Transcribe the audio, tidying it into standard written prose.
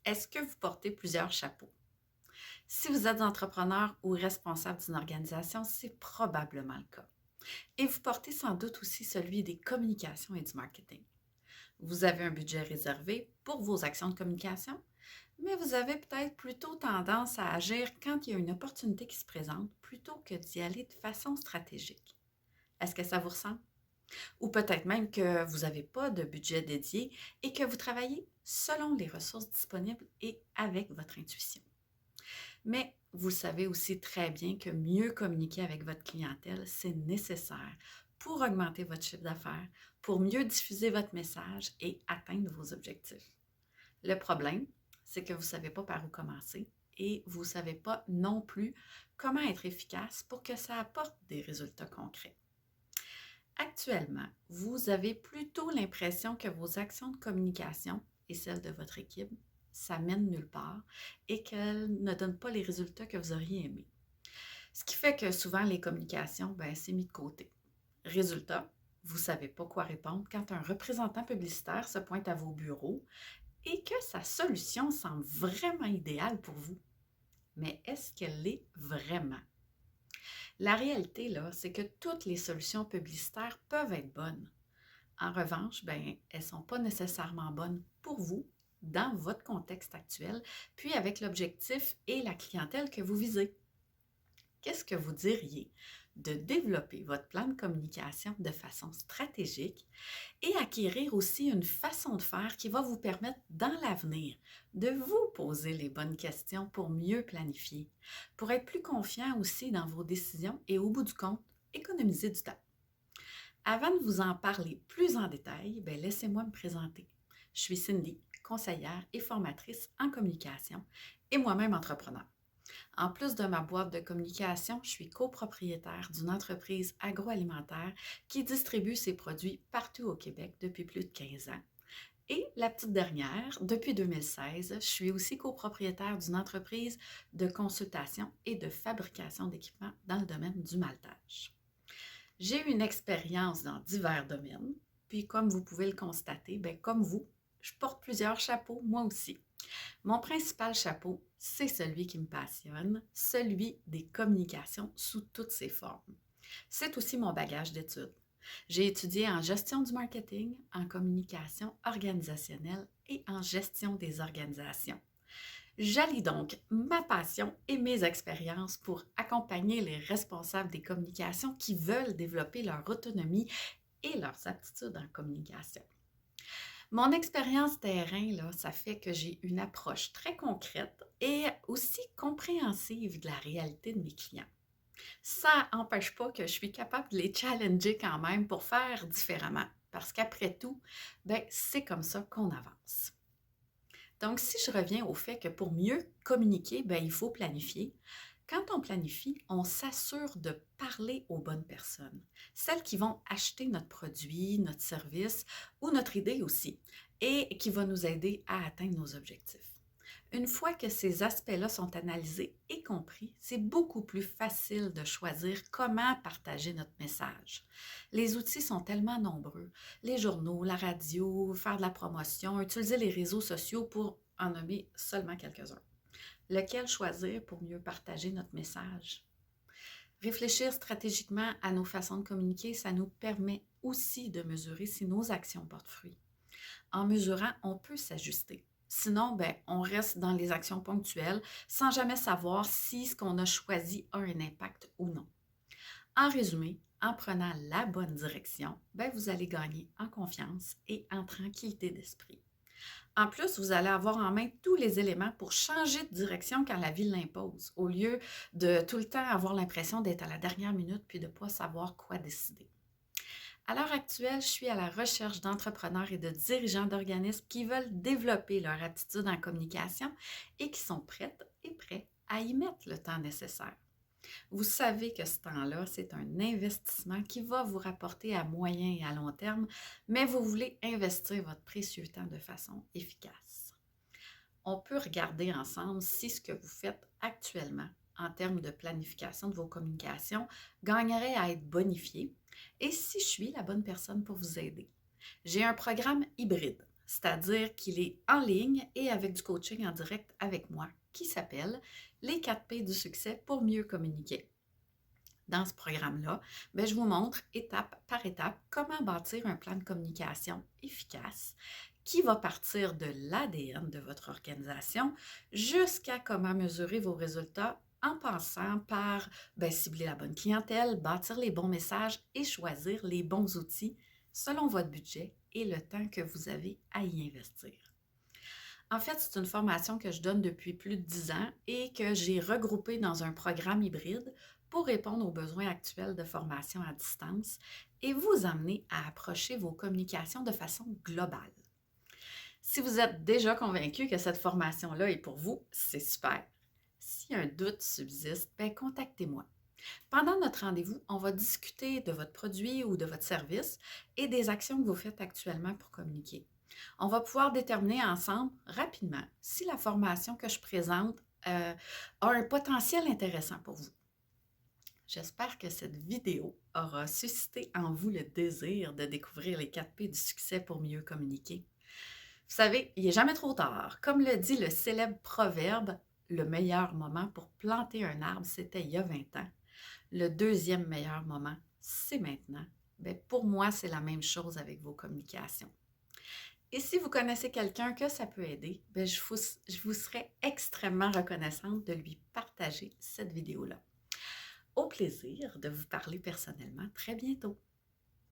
Est-ce que vous portez plusieurs chapeaux? Si vous êtes entrepreneur ou responsable d'une organisation, c'est probablement le cas. Et vous portez sans doute aussi celui des communications et du marketing. Vous avez un budget réservé pour vos actions de communication, mais vous avez peut-être plutôt tendance à agir quand il y a une opportunité qui se présente plutôt que d'y aller de façon stratégique. Est-ce que ça vous ressemble? Ou peut-être même que vous n'avez pas de budget dédié et que vous travaillez selon les ressources disponibles et avec votre intuition. Mais vous savez aussi très bien que mieux communiquer avec votre clientèle, c'est nécessaire pour augmenter votre chiffre d'affaires, pour mieux diffuser votre message et atteindre vos objectifs. Le problème, c'est que vous ne savez pas par où commencer et vous ne savez pas non plus comment être efficace pour que ça apporte des résultats concrets. Actuellement, vous avez plutôt l'impression que vos actions de communication et celles de votre équipe, ça mène nulle part et qu'elles ne donnent pas les résultats que vous auriez aimés. Ce qui fait que souvent les communications, c'est mis de côté. Résultat, vous ne savez pas quoi répondre quand un représentant publicitaire se pointe à vos bureaux et que sa solution semble vraiment idéale pour vous. Mais est-ce qu'elle l'est vraiment? La réalité, là, c'est que toutes les solutions publicitaires peuvent être bonnes. En revanche, elles ne sont pas nécessairement bonnes pour vous dans votre contexte actuel, puis avec l'objectif et la clientèle que vous visez. Qu'est-ce que vous diriez de développer votre plan de communication de façon stratégique et acquérir aussi une façon de faire qui va vous permettre dans l'avenir de vous poser les bonnes questions pour mieux planifier, pour être plus confiant aussi dans vos décisions et au bout du compte, économiser du temps. Avant de vous en parler plus en détail, laissez-moi me présenter. Je suis Cindy, conseillère et formatrice en communication et moi-même entrepreneur. En plus de ma boîte de communication, je suis copropriétaire d'une entreprise agroalimentaire qui distribue ses produits partout au Québec depuis plus de 15 ans. Et la petite dernière, depuis 2016, je suis aussi copropriétaire d'une entreprise de consultation et de fabrication d'équipements dans le domaine du maltage. J'ai eu une expérience dans divers domaines, puis comme vous pouvez le constater, comme vous, je porte plusieurs chapeaux, moi aussi. Mon principal chapeau, c'est celui qui me passionne, celui des communications sous toutes ses formes. C'est aussi mon bagage d'études. J'ai étudié en gestion du marketing, en communication organisationnelle et en gestion des organisations. J'allie donc ma passion et mes expériences pour accompagner les responsables des communications qui veulent développer leur autonomie et leurs aptitudes en communication. Mon expérience terrain, là, ça fait que j'ai une approche très concrète et aussi compréhensive de la réalité de mes clients. Ça n'empêche pas que je suis capable de les challenger quand même pour faire différemment, parce qu'après tout, c'est comme ça qu'on avance. Donc, si je reviens au fait que pour mieux communiquer, il faut planifier. Quand on planifie, on s'assure de parler aux bonnes personnes, celles qui vont acheter notre produit, notre service ou notre idée aussi, et qui va nous aider à atteindre nos objectifs. Une fois que ces aspects-là sont analysés et compris, c'est beaucoup plus facile de choisir comment partager notre message. Les outils sont tellement nombreux. Les journaux, la radio, faire de la promotion, utiliser les réseaux sociaux pour en nommer seulement quelques-uns. Lequel choisir pour mieux partager notre message? Réfléchir stratégiquement à nos façons de communiquer, ça nous permet aussi de mesurer si nos actions portent fruit. En mesurant, on peut s'ajuster. Sinon, on reste dans les actions ponctuelles sans jamais savoir si ce qu'on a choisi a un impact ou non. En résumé, en prenant la bonne direction, vous allez gagner en confiance et en tranquillité d'esprit. En plus, vous allez avoir en main tous les éléments pour changer de direction quand la vie l'impose, au lieu de tout le temps avoir l'impression d'être à la dernière minute puis de ne pas savoir quoi décider. À l'heure actuelle, je suis à la recherche d'entrepreneurs et de dirigeants d'organismes qui veulent développer leur aptitude en communication et qui sont prêtes et prêts à y mettre le temps nécessaire. Vous savez que ce temps-là, c'est un investissement qui va vous rapporter à moyen et à long terme, mais vous voulez investir votre précieux temps de façon efficace. On peut regarder ensemble si ce que vous faites actuellement en termes de planification de vos communications gagnerait à être bonifié et si je suis la bonne personne pour vous aider. J'ai un programme hybride. c'est-à-dire qu'il est en ligne et avec du coaching en direct avec moi, qui s'appelle Les 4 P du succès pour mieux communiquer. Dans ce programme-là, je vous montre étape par étape comment bâtir un plan de communication efficace qui va partir de l'ADN de votre organisation jusqu'à comment mesurer vos résultats en passant par cibler la bonne clientèle, bâtir les bons messages et choisir les bons outils selon votre budget et le temps que vous avez à y investir. En fait, c'est une formation que je donne depuis plus de 10 ans et que j'ai regroupée dans un programme hybride pour répondre aux besoins actuels de formation à distance et vous amener à approcher vos communications de façon globale. Si vous êtes déjà convaincu que cette formation-là est pour vous, c'est super. Si un doute subsiste, contactez-moi. Pendant notre rendez-vous, on va discuter de votre produit ou de votre service et des actions que vous faites actuellement pour communiquer. On va pouvoir déterminer ensemble rapidement si la formation que je présente a un potentiel intéressant pour vous. J'espère que cette vidéo aura suscité en vous le désir de découvrir les 4 P du succès pour mieux communiquer. Vous savez, il n'est jamais trop tard. Comme le dit le célèbre proverbe, le meilleur moment pour planter un arbre, c'était il y a 20 ans. Le deuxième meilleur moment, c'est maintenant. Pour moi, c'est la même chose avec vos communications. Et si vous connaissez quelqu'un que ça peut aider, je vous serais extrêmement reconnaissante de lui partager cette vidéo-là. Au plaisir de vous parler personnellement très bientôt.